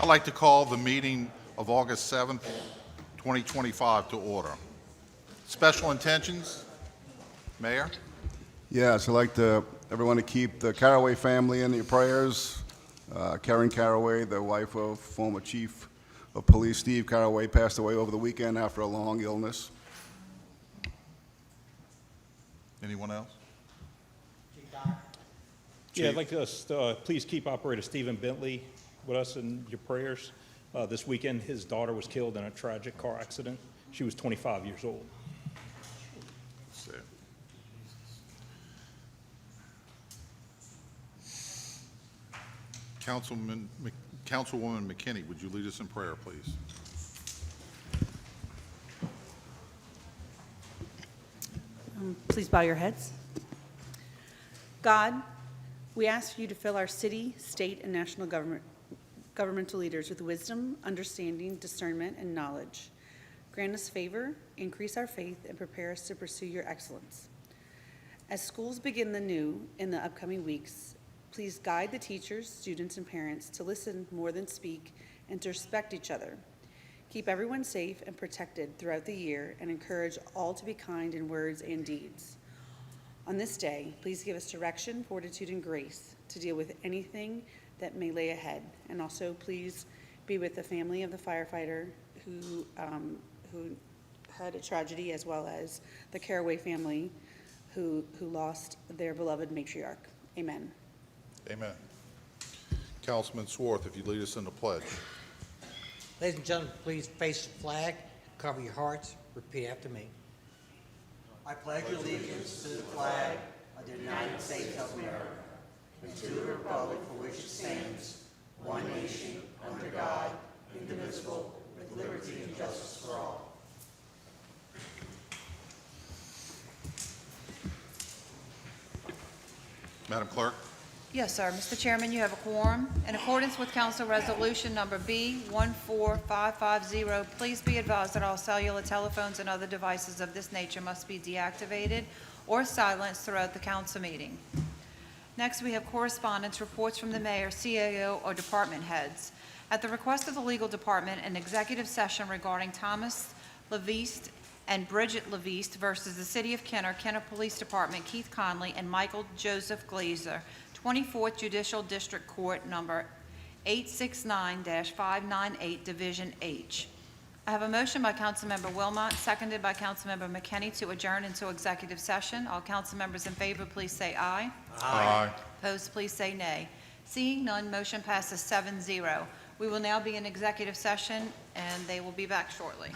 I'd like to call the meeting of August 7th, 2025 to order. Special intentions, Mayor? Yes, I'd like everyone to keep the Caraway family in your prayers. Karen Caraway, the wife of former Chief of Police Steve Caraway, passed away over the weekend after a long illness. Anyone else? Yeah, I'd like us to please keep Operator Stephen Bentley with us in your prayers. This weekend, his daughter was killed in a tragic car accident. She was 25 years old. Let's see. Councilwoman McKinney, would you lead us in prayer, please? Please bow your heads. God, we ask you to fill our city, state, and national governmental leaders with wisdom, understanding, discernment, and knowledge. Grant us favor, increase our faith, and prepare us to pursue your excellence. As schools begin the new in the upcoming weeks, please guide the teachers, students, and parents to listen more than speak and to respect each other. Keep everyone safe and protected throughout the year and encourage all to be kind in words and deeds. On this day, please give us direction, fortitude, and grace to deal with anything that may lay ahead. And also please be with the family of the firefighter who had a tragedy, as well as the Caraway family who lost their beloved matriarch. Amen. Amen. Councilman Swarth, if you lead us in the pledge. Ladies and gentlemen, please face the flag, cover your hearts, repeat after me. I pledge allegiance to the flag of the United States of America and to the republic for which it stands, one nation, under God, indivisible, with liberty and justice for all. Madam Clerk? Yes, sir. Mr. Chairman, you have a quorum. In accordance with Council Resolution Number B14550, please be advised that all cellular telephones and other devices of this nature must be deactivated or silenced throughout the council meeting. Next, we have correspondence, reports from the mayor, CAO, or department heads. At the request of the legal department, an executive session regarding Thomas Leviste and Bridget Leviste versus the City of Kenner, Kenner Police Department, Keith Conley, and Michael Joseph Glazer, 24th Judicial District Court, number 869-598, Division H. I have a motion by Councilmember Wilmot, seconded by Councilmember McKinney, to adjourn into executive session. All council members in favor, please say aye. Aye. Opposed, please say nay. Seeing none, motion passes 7-0. We will now be in executive session, and they will be back shortly.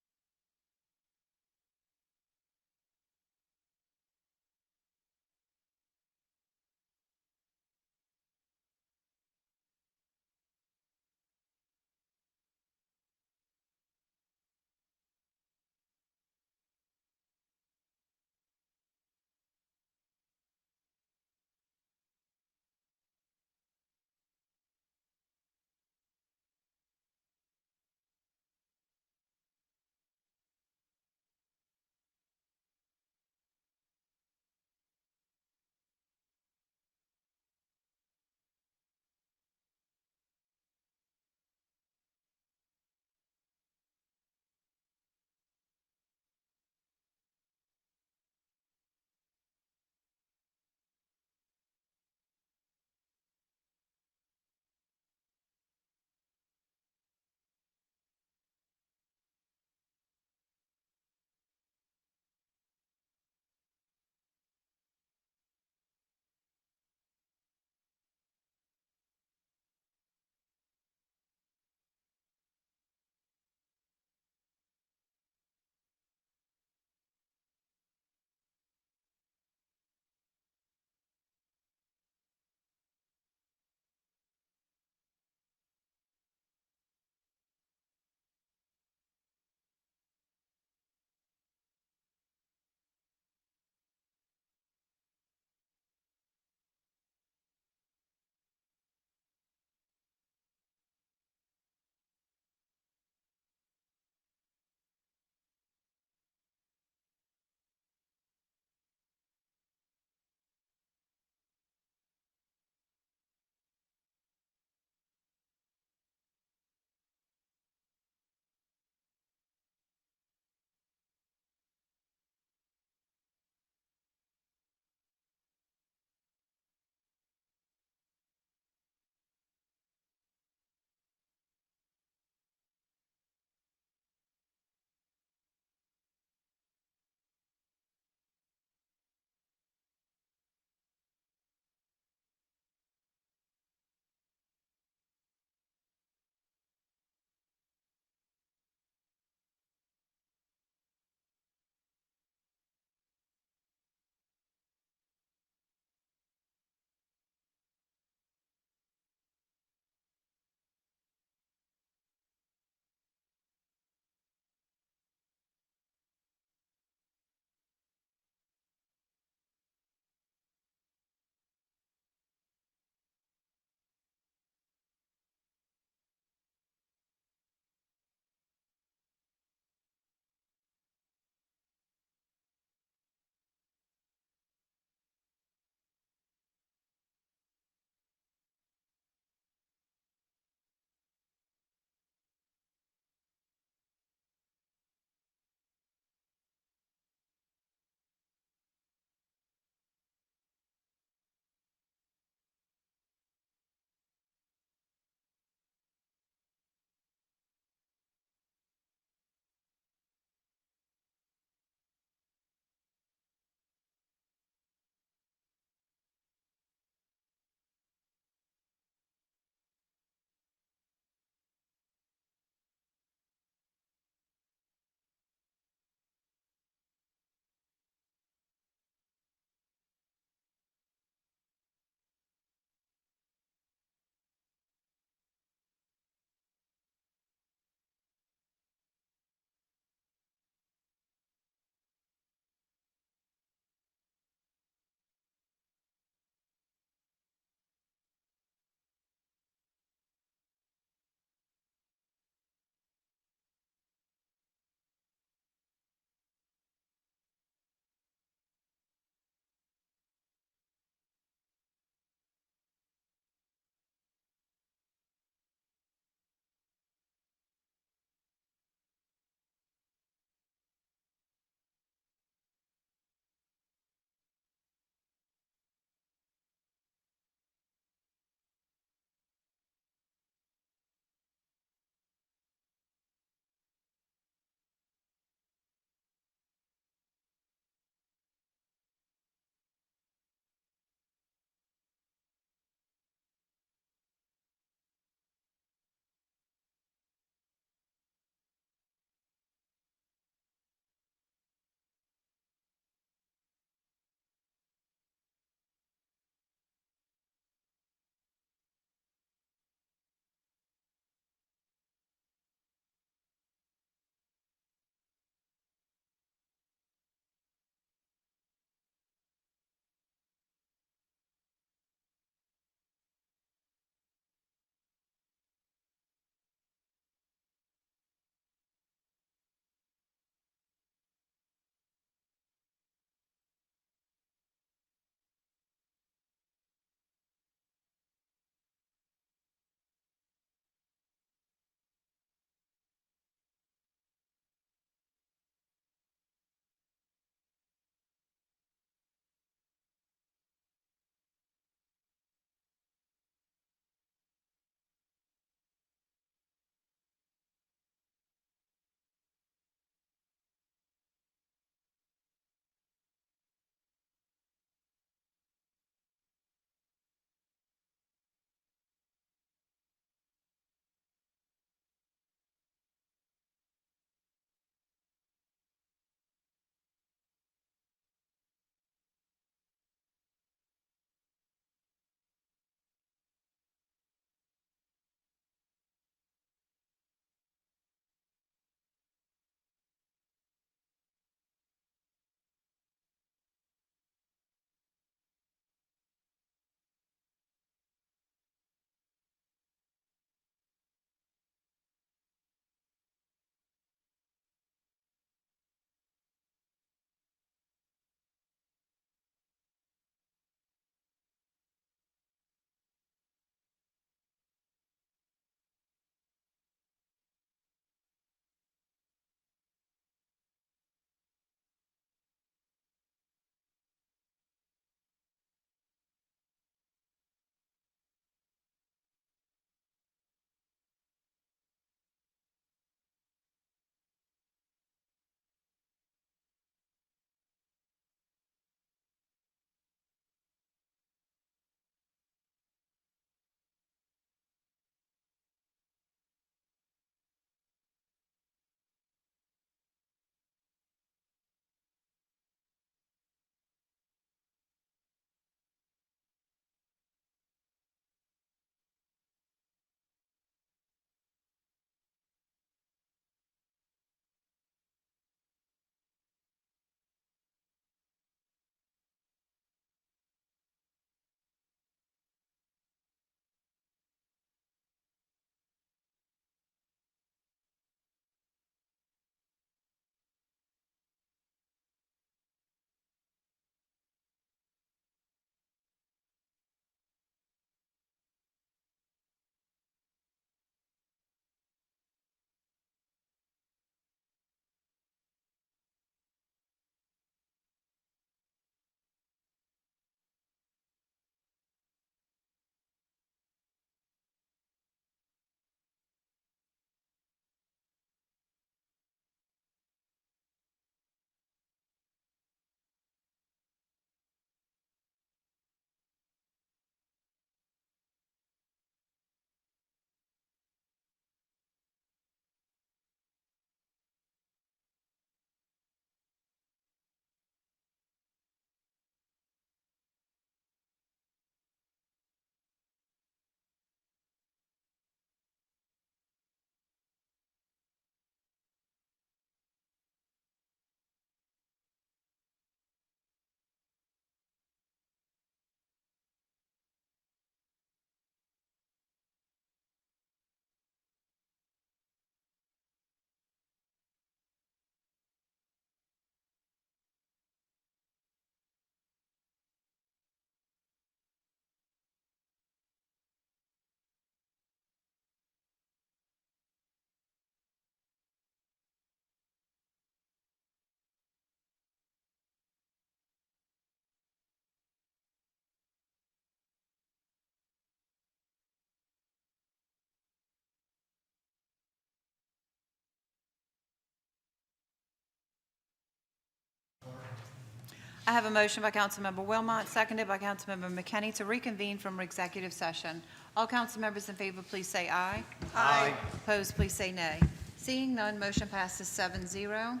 I have a motion by Councilmember Wilmot, seconded by Councilmember McKinney, to reconvene from executive session. All council members in favor, please say aye. Aye. Opposed, please say nay. Seeing none, motion passes 7-0.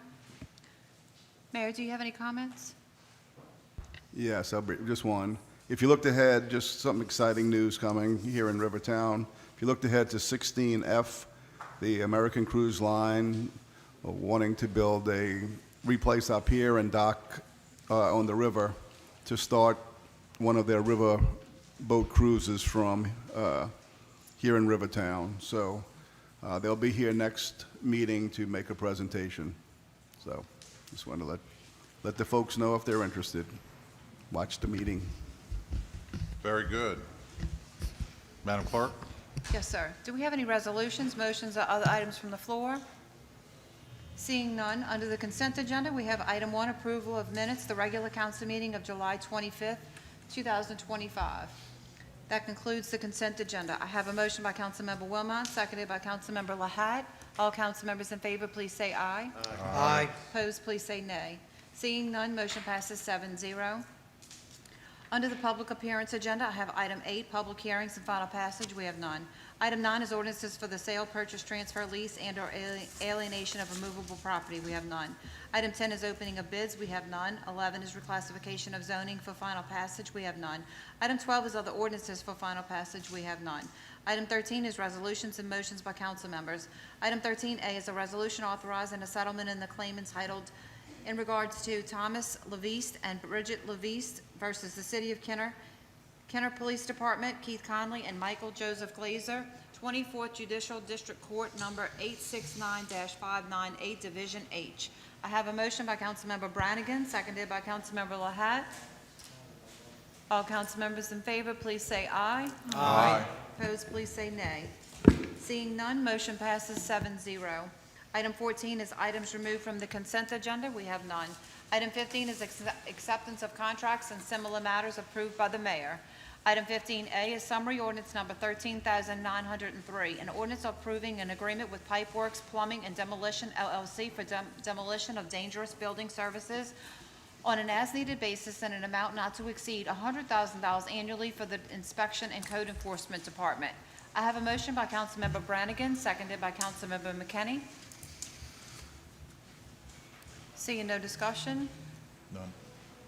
Mayor, do you have any comments? Yes, just one. If you looked ahead, just some exciting news coming here in Rivertown. If you looked ahead to 16F, the American Cruise Line wanting to replace our pier and dock on the river to start one of their river boat cruises from here in Rivertown. So they'll be here next meeting to make a presentation. So just want to let the folks know if they're interested. Watch the meeting. Very good. Madam Clerk? Yes, sir. Do we have any resolutions, motions, or other items from the floor? Seeing none, under the consent agenda, we have item 1, approval of minutes, the regular council meeting of July 25th, 2025. That concludes the consent agenda. I have a motion by Councilmember Wilmot, seconded by Councilmember Lahat. All council members in favor, please say aye. Aye. Opposed, please say nay. Seeing none, motion passes 7-0. Under the public appearance agenda, I have item 8, public hearings and final passage. We have none. Item 9 is ordinances for the sale, purchase, transfer, lease, and/or alienation of immovable property. We have none. Item 10 is opening of bids. We have none. 11 is reclassification of zoning for final passage. We have none. Item 12 is other ordinances for final passage. We have none. Item 13 is resolutions and motions by council members. Item 13A is a resolution authorizing a settlement in the claim entitled in regards to Thomas Leviste and Bridget Leviste versus the City of Kenner, Kenner Police Department, Keith Conley and Michael Joseph Glazer, 24th Judicial District Court, number 869-598, Division H. I have a motion by Councilmember Brannigan, seconded by Councilmember Lahat. All council members in favor, please say aye. Aye. Opposed, please say nay. Seeing none, motion passes 7-0. Item 14 is items removed from the consent agenda. We have none. Item 15 is acceptance of contracts and similar matters approved by the mayor. Item 15A is summary ordinance number 13,903, an ordinance approving an agreement with Pipeworks Plumbing and Demolition LLC for demolition of dangerous building services on an as-needed basis in an amount not to exceed $100,000 annually for the Inspection and Code Enforcement Department. I have a motion by Councilmember Brannigan, seconded by Councilmember McKinney. Seeing no discussion? None.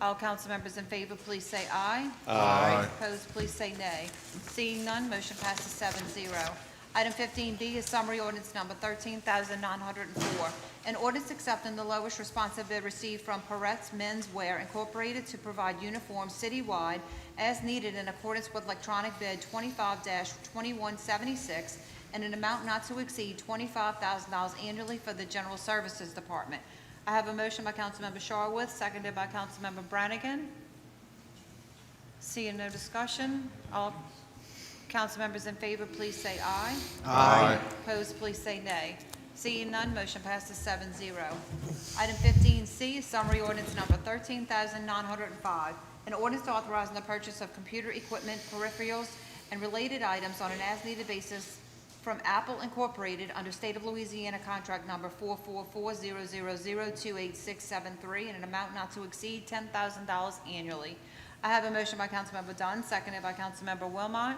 All council members in favor, please say aye. Aye. Opposed, please say nay. Seeing none, motion passes 7-0. Item 15B is summary ordinance number 13,904, an ordinance accepting the lowest responsive bid received from Peretz Men's Wear Incorporated to provide uniforms citywide as needed in accordance with electronic bid 25-2176 and an amount not to exceed $25,000 annually for the General Services Department. I have a motion by Councilmember Sharwood, seconded by Councilmember Brannigan. Seeing no discussion, all council members in favor, please say aye. Aye. Opposed, please say nay. Seeing none, motion passes 7-0. Item 15C is summary ordinance number 13,905, an ordinance authorizing the purchase of computer equipment, peripherals, and related items on an as-needed basis from Apple Incorporated under State of Louisiana contract number 44400028673 in an amount not to exceed $10,000 annually. I have a motion by Councilmember Dunn, seconded by Councilmember Wilmot.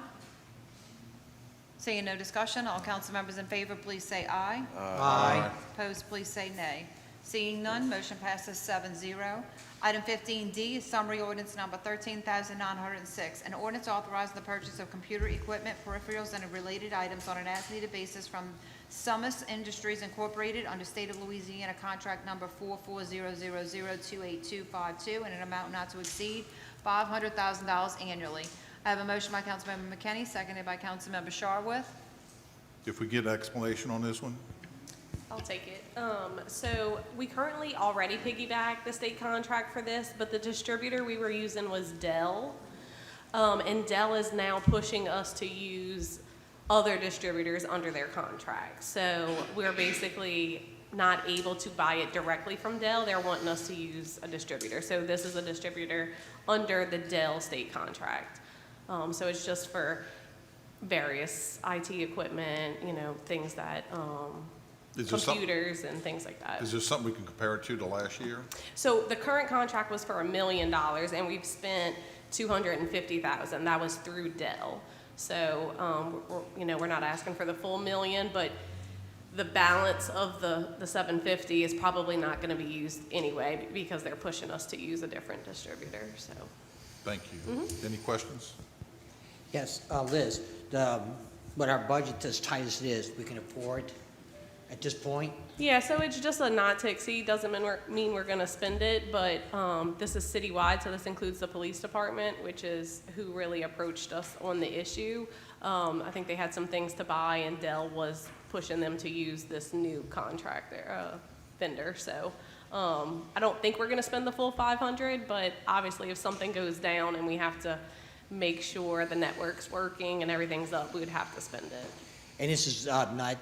Seeing no discussion, all council members in favor, please say aye. Aye. Opposed, please say nay. Seeing none, motion passes 7-0. Item 15D is summary ordinance number 13,906, an ordinance authorizing the purchase of computer equipment, peripherals, and related items on an as-needed basis from Summus Industries Incorporated under State of Louisiana contract number 44000028252 in an amount not to exceed $500,000 annually. I have a motion by Councilmember McKinney, seconded by Councilmember Sharwood. If we get an explanation on this one? I'll take it. So we currently already piggyback the state contract for this, but the distributor we were using was Dell. And Dell is now pushing us to use other distributors under their contract. So we're basically not able to buy it directly from Dell. They're wanting us to use a distributor. So this is a distributor under the Dell state contract. So it's just for various IT equipment, things that Is there some- computers and things like that. Is there something we can compare it to last year? So the current contract was for $1 million, and we've spent $250,000. That was through Dell. So, we're not asking for the full million, but the balance of the 750 is probably not going to be used anyway because they're pushing us to use a different distributor. So, Thank you. Any questions? Yes, Liz, but our budget as tight as it is, we can afford at this point? yeah, so it's just a not to exceed. Doesn't mean we're going to spend it, but this is citywide, so this includes the police department, which is who really approached us on the issue. I think they had some things to buy, and Dell was pushing them to use this new contract vendor. So I don't think we're going to spend the full 500, but obviously if something goes down and we have to make sure the network's working and everything's up, we would have to spend it. And this is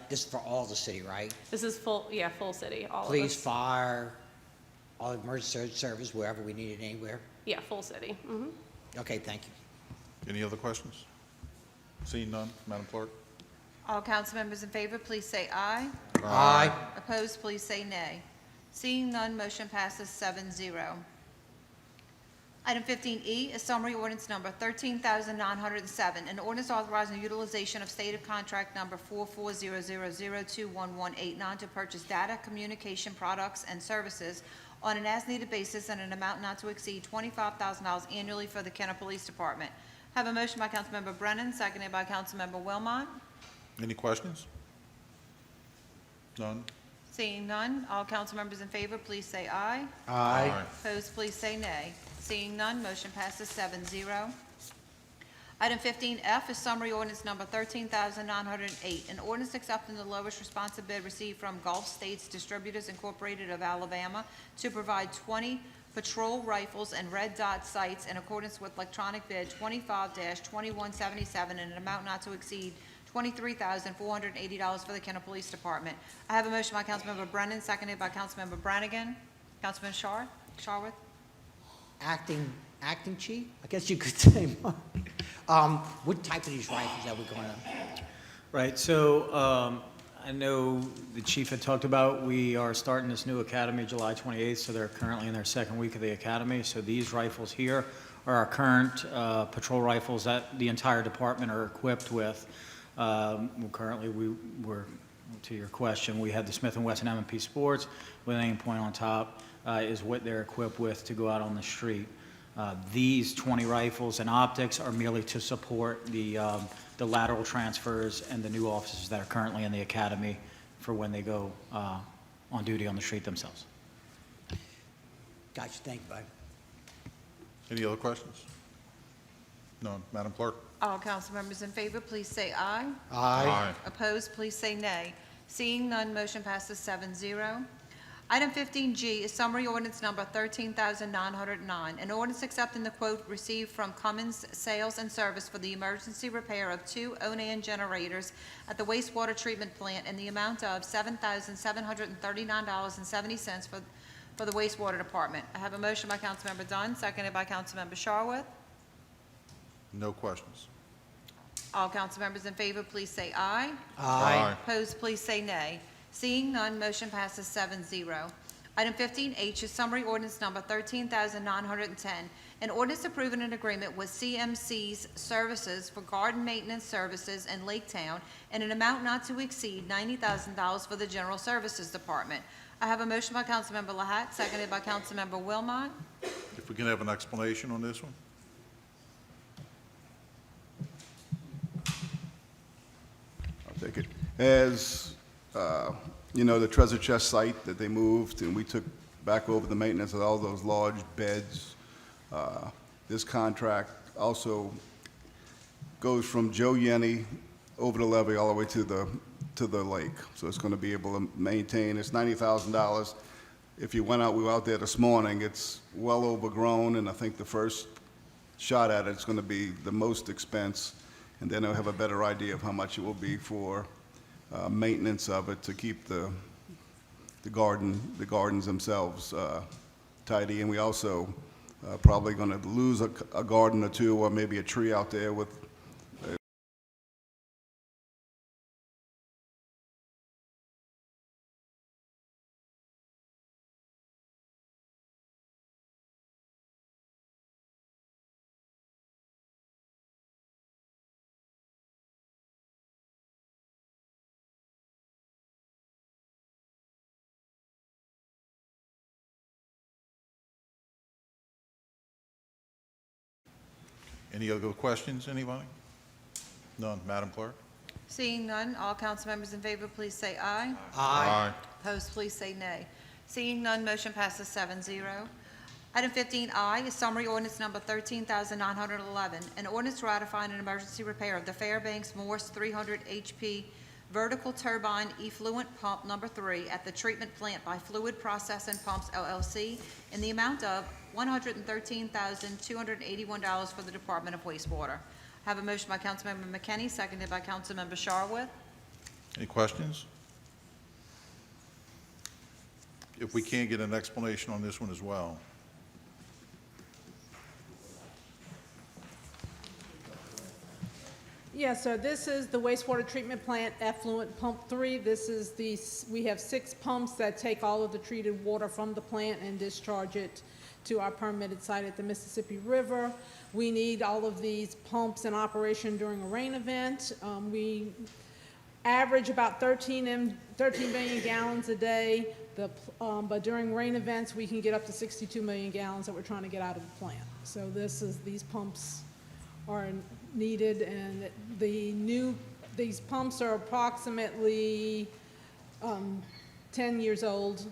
this is for all the city, right? This is full city, all Police, of us. fire, all emergency service, wherever we need it, anywhere? Yeah, full city. Okay, thank you. Any other questions? Seeing none, Madam Clerk? All council members in favor, please say aye. Aye. Opposed, please say nay. Seeing none, motion passes 7-0. Item 15E is summary ordinance number 13,907, an ordinance authorizing the utilization of stated contract number 4400021189 to purchase data communication products and services on an as-needed basis and an amount not to exceed $25,000 annually for the Kenner Police Department. Have a motion by Councilmember Brennan, seconded by Councilmember Wilmot. Any questions? None? Seeing none, all council members in favor, please say aye. Aye. Opposed, please say nay. Seeing none, motion passes 7-0. Item 15F is summary ordinance number 13,908, an ordinance accepting the lowest responsive bid received from Gulf States Distributors Incorporated of Alabama to provide 20 patrol rifles and red dot sights in accordance with electronic bid 25-2177 in an amount not to exceed $23,480 for the Kenner Police Department. I have a motion by Councilmember Brennan, seconded by Councilmember Brannigan. Councilman Sharwood? Acting chief, I guess you could say. What type of these rifles are we going to? Right, so I know the chief had talked about, we are starting this new academy July 28th, so they're currently in their second week of the academy. So these rifles here are our current patrol rifles that the entire department are equipped with. Currently, we're, to your question, we have the Smith & Wesson M&P Sports with an aim point on top is what they're equipped with to go out on the street. These 20 rifles and optics are merely to support the lateral transfers and the new officers that are currently in the academy for when they go on duty on the street themselves. Gotcha, thank you, bud. Any other questions? None, Madam Clerk? All council members in favor, please say aye. Aye. Opposed, please say nay. Seeing none, motion passes 7-0. Item 15G is summary ordinance number 13,909, an ordinance accepting the quote received from Cummins Sales and Service for the emergency repair of 2 Onan generators at the wastewater treatment plant in the amount of $7,739.70 for the wastewater department. I have a motion by Councilmember Dunn, seconded by Councilmember Sharwood. No questions. All council members in favor, please say aye. Aye. Opposed, please say nay. Seeing none, motion passes 7-0. Item 15H is summary ordinance number 13,910, an ordinance approving an agreement with CMC's Services for garden maintenance services in Lake Town in an amount not to exceed $90,000 for the General Services Department. I have a motion by Councilmember Lahat, seconded by Councilmember Wilmot. If we can have an explanation on this one? I'll take it. As you know, the treasure chest site that they moved, and we took back over the maintenance of all those large beds. This contract also goes from Joe Yenny over the levee all the way to the lake. So it's going to be able to maintain. It's $90,000. If you went out, we were out there this morning. It's well overgrown, and I think the first shot at it's going to be the most expense, and then they'll have a better idea of how much it will be for maintenance of it to keep the gardens themselves tidy. And we also probably going to lose a garden or two, or maybe a tree out there with Any other questions, anybody? None. Madam Clerk? Seeing none, all council members in favor, please say aye. Aye. Opposed, please say nay. Seeing none, motion passes 7-0. Item 15I is summary ordinance number 13,911, an ordinance ratifying an emergency repair of the Fairbanks Morse 300 HP vertical turbine effluent pump number 3 at the treatment plant by Fluid Process and Pumps LLC in the amount of $113,281 for the Department of Wastewater. I have a motion by Councilmember McKinney, seconded by Councilmember Sharwood. Any questions? If we can't get an explanation on this one as well. Yeah, so this is the wastewater treatment plant effluent pump 3. We have 6 pumps that take all of the treated water from the plant and discharge it to our permitted site at the Mississippi River. We need all of these pumps in operation during a rain event. We average about 13 million gallons a day, but during rain events, we can get up to 62 million gallons that we're trying to get out of the plant. So these pumps are needed, and these pumps are approximately 10 years old.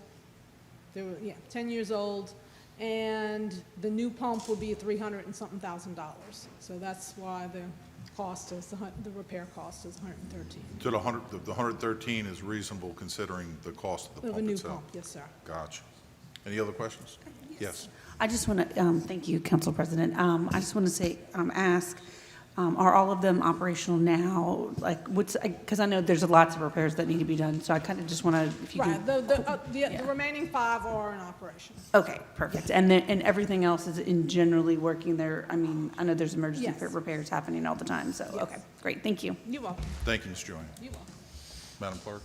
10 years old, and the new pump would be $300 and something thousand. So that's why the repair cost is 113. So the 113 is reasonable considering the cost of the Of a pump new itself? pump, yes, sir. Gotcha. Any other questions? Yes. I just want to, thank you, Council President. I just want to say, ask, are all of them operational now? Like, because I know there's lots of repairs that need to be done, so I kind of just want to, if you Right, can. the remaining 5 are in operation. Okay, perfect. And then, and everything else is in generally working there? I mean, I know there's emergency Yes. repairs happening all the time, so, Yes. okay, great, thank you. You're welcome. Thank you, Ms. Joanne. You're welcome. Madam Clerk?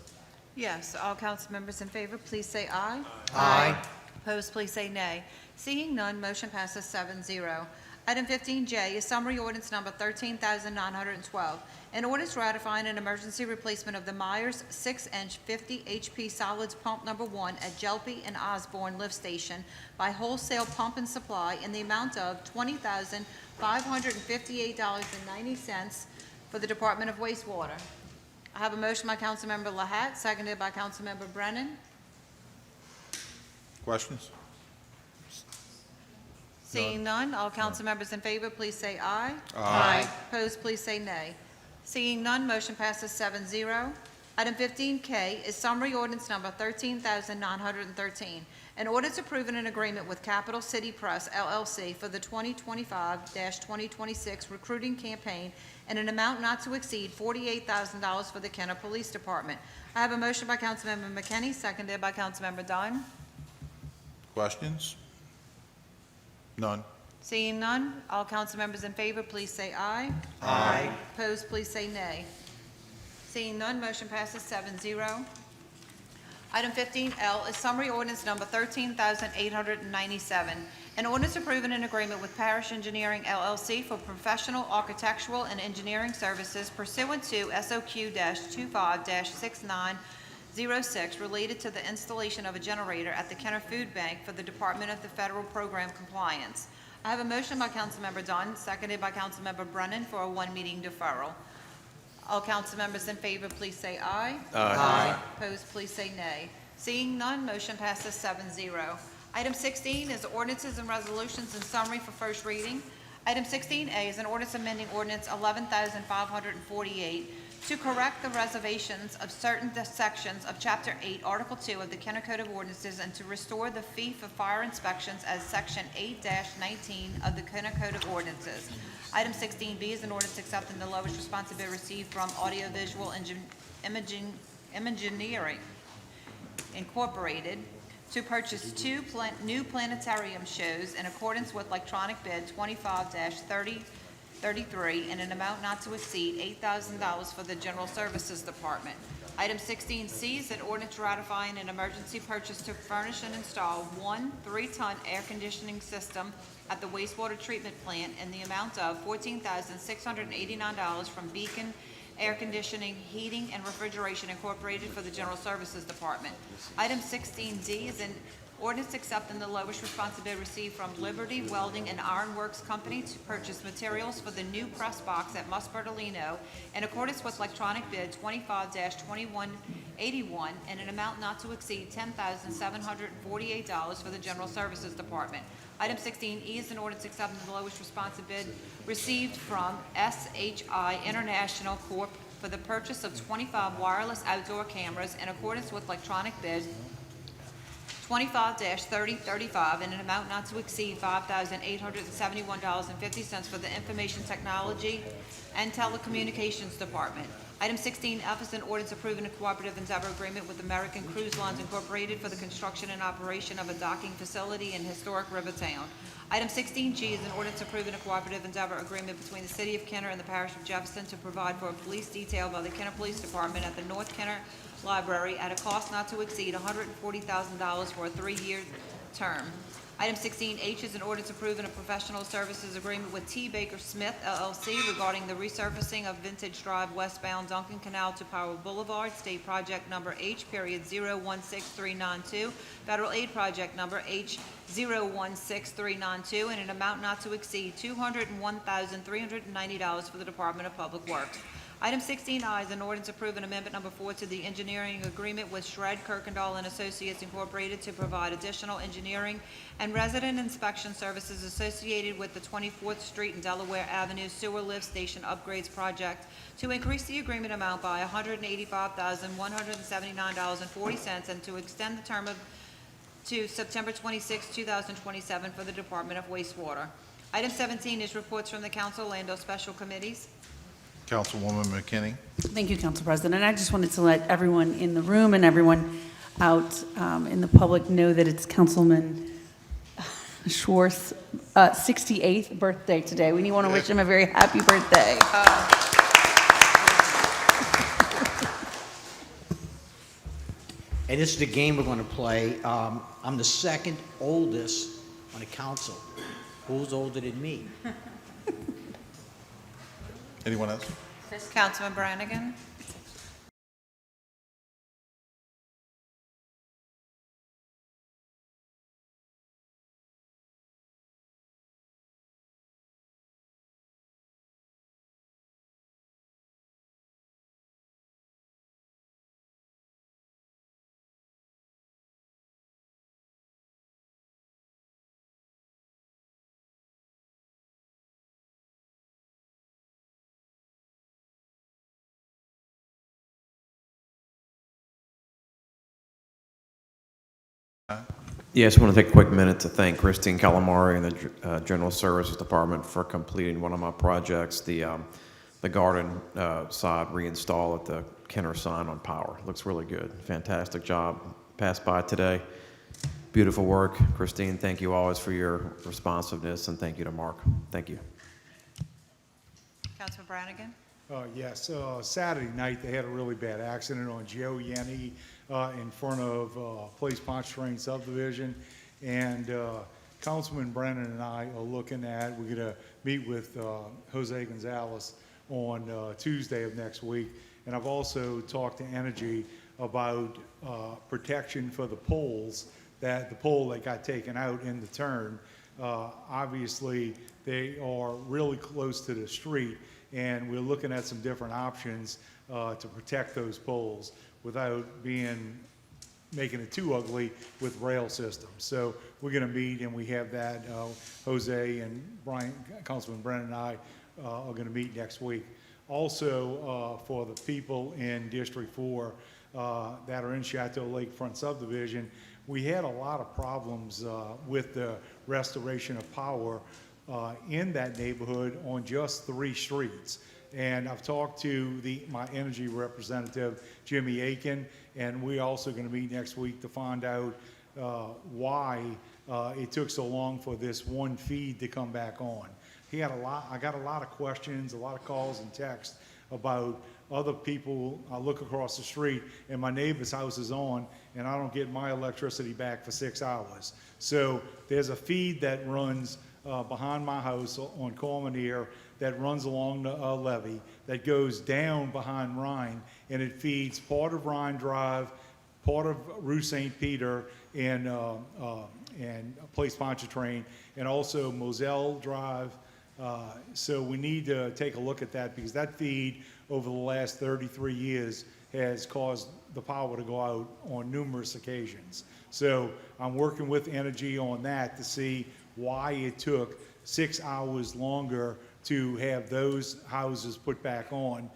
Yes, all council members in favor, please say aye. Aye. Opposed, please say nay. Seeing none, motion passes 7-0. Item 15J is summary ordinance number 13,912, an ordinance ratifying an emergency replacement of the Myers 6-inch 50 HP solids pump number 1 at Jelpy and Osborne Lift Station by Wholesale Pump and Supply in the amount of $20,558.90 for the Department of Wastewater. I have a motion by Councilmember Lahat, seconded by Councilmember Brennan. Questions? Seeing none, all council members in favor, please say aye. Aye. Opposed, please say nay. Seeing none, motion passes 7-0. Item 15K is summary ordinance number 13,913, an ordinance approving an agreement with Capital City Press LLC for the 2025-2026 recruiting campaign in an amount not to exceed $48,000 for the Kenner Police Department. I have a motion by Councilmember McKinney, seconded by Councilmember Dunn. Questions? None. Seeing none, all council members in favor, please say aye. Aye. Opposed, please say nay. Seeing none, motion passes 7-0. Item 15L is summary ordinance number 13,897, an ordinance approving an agreement with Parish Engineering LLC for professional architectural and engineering services pursuant to SOQ-25-6906 related to the installation of a generator at the Kenner Food Bank for the Department of the Federal Program Compliance. I have a motion by Councilmember Dunn, seconded by Councilmember Brennan for a one-meeting deferral. All council members in favor, please say aye. Aye. Opposed, please say nay. Seeing none, motion passes 7-0. Item 16 is ordinances and resolutions in summary for first reading. Item 16A is an ordinance amending ordinance 11,548 to correct the reservations of certain sections of Chapter 8, Article 2 of the Kenner Code of Ordinances and to restore the fee for fire inspections as Section 8-19 of the Kenner Code of Ordinances. Item 16B is an ordinance accepting the lowest responsibility received from Audiovisual Imagineering Incorporated to purchase 2 new planetarium shows in accordance with electronic bid 25-3033 in an amount not to exceed $8,000 for the General Services Department. Item 16C is an ordinance ratifying an emergency purchase to furnish and install 1 3-ton air conditioning system at the wastewater treatment plant in the amount of $14,689 from Beacon Air Conditioning, Heating, and Refrigeration Incorporated for the General Services Department. Item 16D is an Ordinance accepting the lowest response bid received from Liberty Welding and Iron Works Company to purchase materials for the new press box at Musbertolino in accordance with electronic bid 25-2181 in an amount not to exceed $10,748 for the General Services Department. Item 16E is an ordinance accepting the lowest response bid received from SHI International Corp. For the purchase of 25 wireless outdoor cameras in accordance with electronic bid 25-3035 in an amount not to exceed $5,871.50 for the Information Technology and Telecommunications Department. Item 16F is an ordinance approving a cooperative endeavor agreement with American Cruise Lines Incorporated for the construction and operation of a docking facility in historic Rivertown. Item 16G is an ordinance approving a cooperative endeavor agreement between the City of Kenner and the Parish of Jefferson to provide for a police detail by the Kenner Police Department at the North Kenner Library at a cost not to exceed $140,000 for a 3-year term. Item 16H is an ordinance approving a professional services agreement with T. Baker Smith LLC regarding the resurfacing of Vintage Drive westbound Duncan Canal to Powell Boulevard, State Project Number H.016392, Federal Aid Project Number H.016392, in an amount not to exceed $201,390 for the Department of Public Works. Item 16I is an ordinance approving amendment number 4 to the engineering agreement with Shred, Kirkendall and Associates Incorporated to provide additional engineering and resident inspection services associated with the 24th Street and Delaware Avenue Sewer Lift Station Upgrades Project to increase the agreement amount by $185,179.40 and to extend the term to September 26, 2027 for the Department of Wastewater. Item 17 is reports from the council and/or special committees. Councilwoman McKinney. Thank you, Council President. I just wanted to let everyone in the room and everyone out in the public know that it's Councilman Schwartz's 68th birthday today. We want to wish him a very happy birthday. Hey, this is the game we're going to play. I'm the second oldest on the council. Who's older than me? Anyone else? Councilman Brannigan. Yes, I want to take a quick minute to thank Christine Calamari and the General Services Department for completing one of my projects, the garden side reinstall at the Kenner sign on power. Looks really good. Fantastic job. Passed by today. Beautiful work. Christine, thank you always for your responsiveness, and thank you to Mark. Thank you. Councilman Brannigan. Yes, Saturday night they had a really bad accident on Joe Yenny in front of Place Pontchartrain subdivision, and Councilman Brennan and I are looking at, we're going to meet with Jose Gonzalez on Tuesday of next week, and I've also talked to Energy about protection for the poles, that the pole that got taken out in the turn, obviously they are really close to the street, and we're looking at some different options to protect those poles without making it too ugly with rail systems. So we're going to meet, and we have that. Jose and Councilman Brennan and I are going to meet next week. Also, for the people in District 4 that are in Chateau Lakefront subdivision, we had a lot of problems with the restoration of power in that neighborhood on just 3 streets. And I've talked to my energy representative, Jimmy Aiken, and we're also going to meet next week to find out why it took so long for this one feed to come back on. I got a lot of questions, a lot of calls and texts about other people. I look across the street and my neighbor's house is on, and I don't get my electricity back for 6 hours. So there's a feed that runs behind my house on Cormineer that runs along the levee that goes down behind Rhine, and it feeds part of Rhine Drive, part of Rue St. Peter, and Place Pontchartrain, and also Moselle Drive. So we need to take a look at that, because that feed over the last 33 years has caused the power to go out on numerous occasions. So I'm working with Energy on that to see why it took 6 hours longer to have those houses put back on.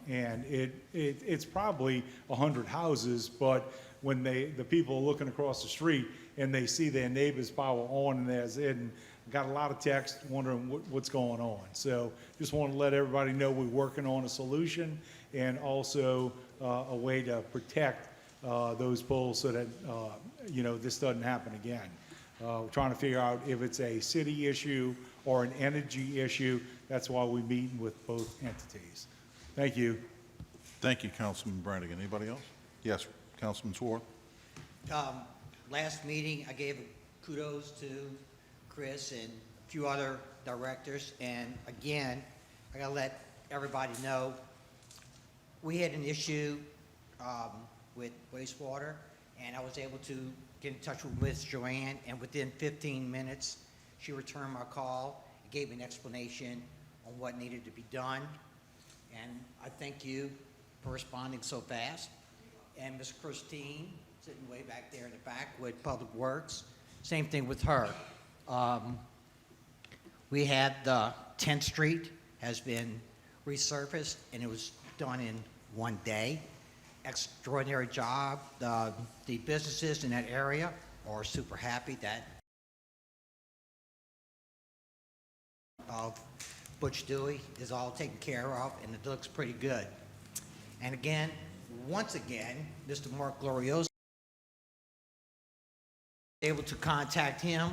And it's probably 100 houses, but when the people are looking across the street and they see their neighbor's power on, and there's it, and got a lot of text wondering what's going on. So just want to let everybody know we're working on a solution, and also a way to protect those poles so that this doesn't happen again. We're trying to figure out if it's a city issue or an energy issue. That's why we're meeting with both entities. Thank you. Thank you, Councilman Brannigan. Anybody else? Yes, Councilman Swarth. Last meeting, I gave kudos to Chris and a few other directors, and again, I gotta let everybody know, we had an issue with wastewater, and I was able to get in touch with Ms. Joanne, and within 15 minutes, she returned my call, gave me an explanation on what needed to be done, and I thank you for responding so fast. And Ms. Christine, sitting way back there in the back with Public Works, same thing with her. We had the 10th Street has been resurfaced, and it was done in one day. Extraordinary job. The businesses in that area are super happy that Butch Dewey is all taken care of, and it looks pretty good. And again, once again, Mr. Mark Glorioso able to contact him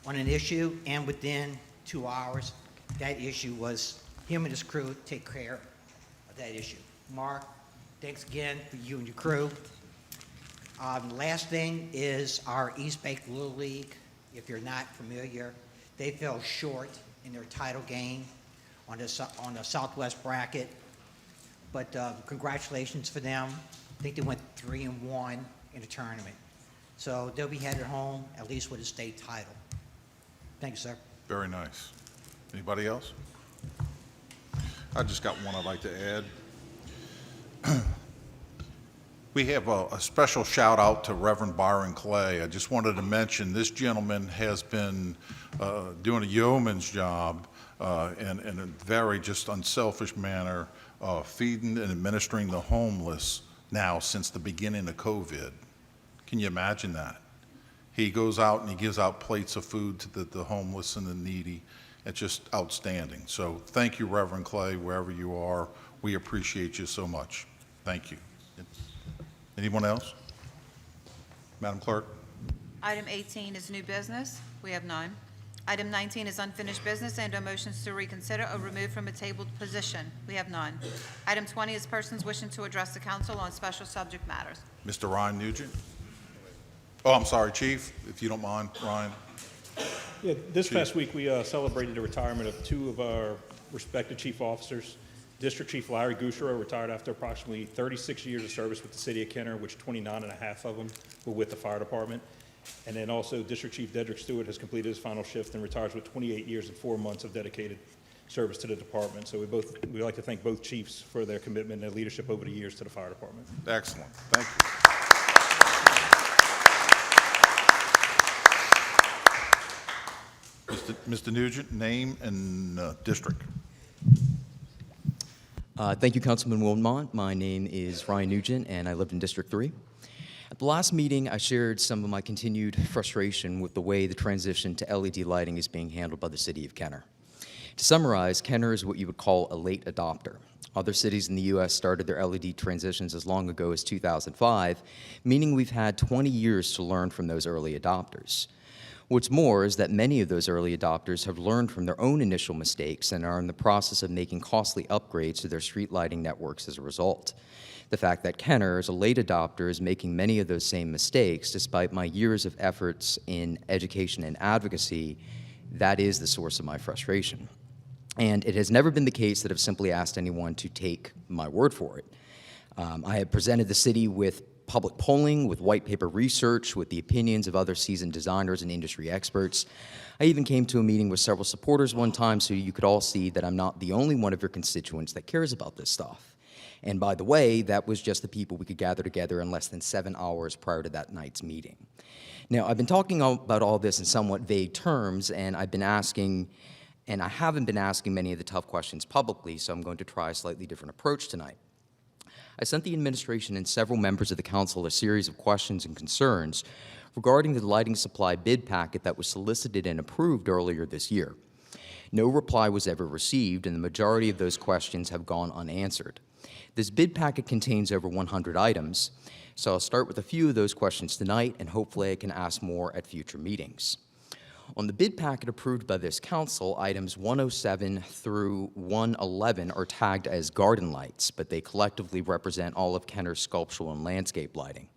on an issue, and within 2 hours, that issue was, him and his crew take care of that issue. Mark, thanks again for you and your crew. The last thing is our East Bay Little League. If you're not familiar, they fell short in their title game on the Southwest bracket, but congratulations for them. I think they went 3-1 in the tournament. So they'll be headed home at least with a state title. Thank you, sir. Very nice. Anybody else? I just got one I'd like to add. We have a special shout out to Reverend Byron Clay. I just wanted to mention this gentleman has been doing a yeoman's job in a very just unselfish manner, feeding and administering the homeless now since the beginning of COVID. Can you imagine that? He goes out and he gives out plates of food to the homeless and the needy. It's just outstanding. So thank you, Reverend Clay, wherever you are. We appreciate you so much. Thank you. Anyone else? Madam Clerk? Item 18 is new business. We have none. Item 19 is unfinished business and/or motions to reconsider or remove from a tabled position. We have none. Item 20 is persons wishing to address the council on special subject matters. Mr. Ryan Nugent? Oh, I'm sorry, Chief, if you don't mind, Ryan. Yeah, this past week, we celebrated the retirement of two of our respected chief officers. District Chief Larry Gouchereau retired after approximately 36 years of service with the city of Kenner, which 29 and a half of them were with the fire department. And then also District Chief Dedrick Stewart has completed his final shift and retires with 28 years and 4 months of dedicated service to the department. So we'd like to thank both chiefs for their commitment and their leadership over the years to the fire department. Excellent. Thank you. Mr. Nugent, name and district. Thank you, Councilman Wilmot. My name is Ryan Nugent, and I lived in District 3. At the last meeting, I shared some of my continued frustration with the way the transition to LED lighting is being handled by the city of Kenner. To summarize, Kenner is what you would call a late adopter. Other cities in the U.S. started their LED transitions as long ago as 2005, meaning we've had 20 years to learn from those early adopters. What's more is that many of those early adopters have learned from their own initial mistakes and are in the process of making costly upgrades to their street lighting networks as a result. The fact that Kenner, as a late adopter, is making many of those same mistakes, despite my years of efforts in education and advocacy, that is the source of my frustration. And it has never been the case that I've simply asked anyone to take my word for it. I have presented the city with public polling, with white paper research, with the opinions of other seasoned designers and industry experts. I even came to a meeting with several supporters one time so you could all see that I'm not the only one of your constituents that cares about this stuff. And by the way, that was just the people we could gather together in less than 7 hours prior to that night's meeting. Now, I've been talking about all this in somewhat vague terms, and I haven't been asking many of the tough questions publicly, so I'm going to try a slightly different approach tonight. I sent the administration and several members of the council a series of questions and concerns regarding the lighting supply bid packet that was solicited and approved earlier this year. No reply was ever received, and the majority of those questions have gone unanswered. This bid packet contains over 100 items, so I'll start with a few of those questions tonight, and hopefully I can ask more at future meetings. On the bid packet approved by this council, items 107 through 111 are tagged as garden lights, but they collectively represent all of Kenner's sculptural and landscape lighting.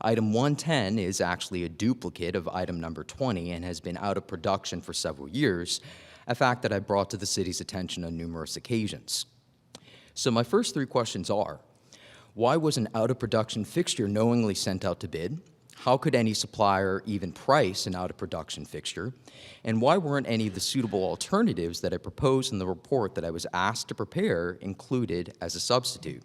Item 110 is actually a duplicate of item number 20 and has been out of production for several years, a fact that I brought to the city's attention on numerous occasions. So my first three questions are, why was an out-of-production fixture knowingly sent out to bid? How could any supplier even price an out-of-production fixture? And why weren't any of the suitable alternatives that I proposed in the report that I was asked to prepare included as a substitute?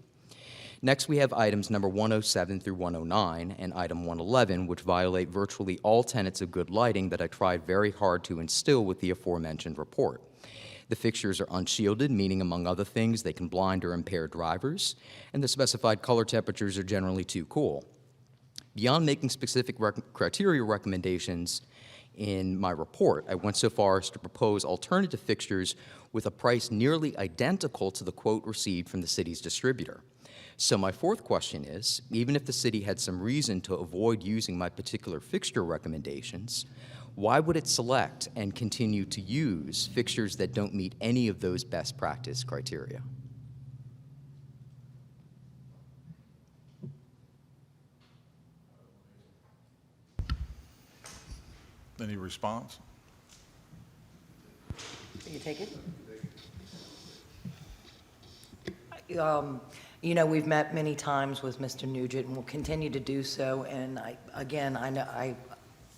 Next, we have items number 107 through 109 and item 111, which violate virtually all tenets of good lighting that I tried very hard to instill with the aforementioned report. The fixtures are unshielded, meaning, among other things, they can blind or impair drivers, and the specified color temperatures are generally too cool. Beyond making specific criteria recommendations in my report, I went so far as to propose alternative fixtures with a price nearly identical to the quote received from the city's distributor. So my fourth question is, even if the city had some reason to avoid using my particular fixture recommendations, why would it select and continue to use fixtures that don't meet any of those best practice criteria? Any response? You take it? You know, we've met many times with Mr. Nugent, and we'll continue to do so. And I know I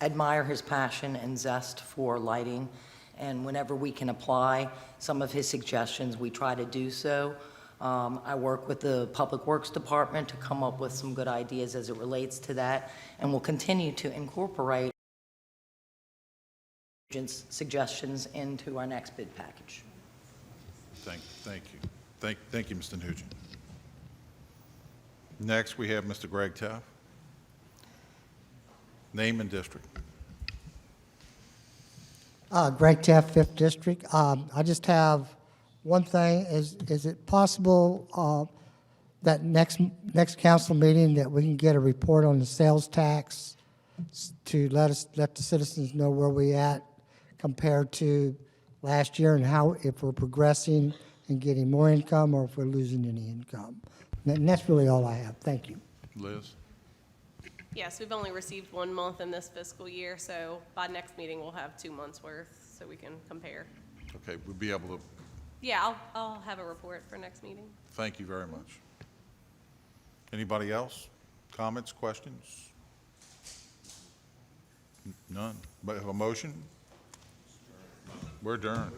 admire his passion and zest for lighting. And whenever we can apply some of his suggestions, we try to do so. I work with the Public Works Department to come up with some good ideas as it relates to that, and we'll continue to incorporate suggestions into our next bid package. Thank you. Thank you, Mr. Nugent. Next, we have Mr. Greg Teff. Name and district. Greg Teff, 5th District. I just have one thing. Is it possible that next council meeting that we can get a report on the sales tax to let the citizens know where we at compared to last year and how, if we're progressing and getting more income or if we're losing any income? And that's really all I have. Thank you. Liz? Yes, we've only received 1 month in this fiscal year, so by next meeting, we'll have 2 months' worth, so we can compare. Okay, we'll be able to, Yeah, I'll have a report for next meeting. thank you very much. Anybody else? Comments, questions? None. But have a motion? We're adjourned.